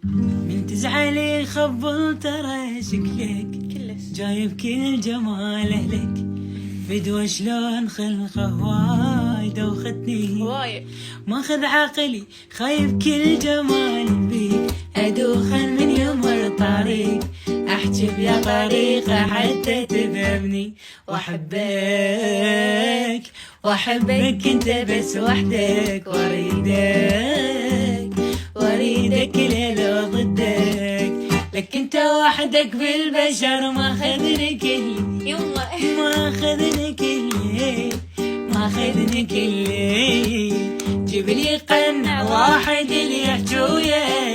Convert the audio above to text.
من تزعلي خبل ترى شكلك جايب كل جماله لك. فدوى شلون خلقه وايد دوختني ماخذ عقلي خايب كل جمال بيك. ادوخن من يمر طريق احجب يا طريقه حتى تفهمني. واحبك انت بس وحدك واريدك ليلة ضدك. لك انت وحدك بالبشر ماخذني كلي ماخذني كلي. جيب لي قنع واحد اللي يحجي ويا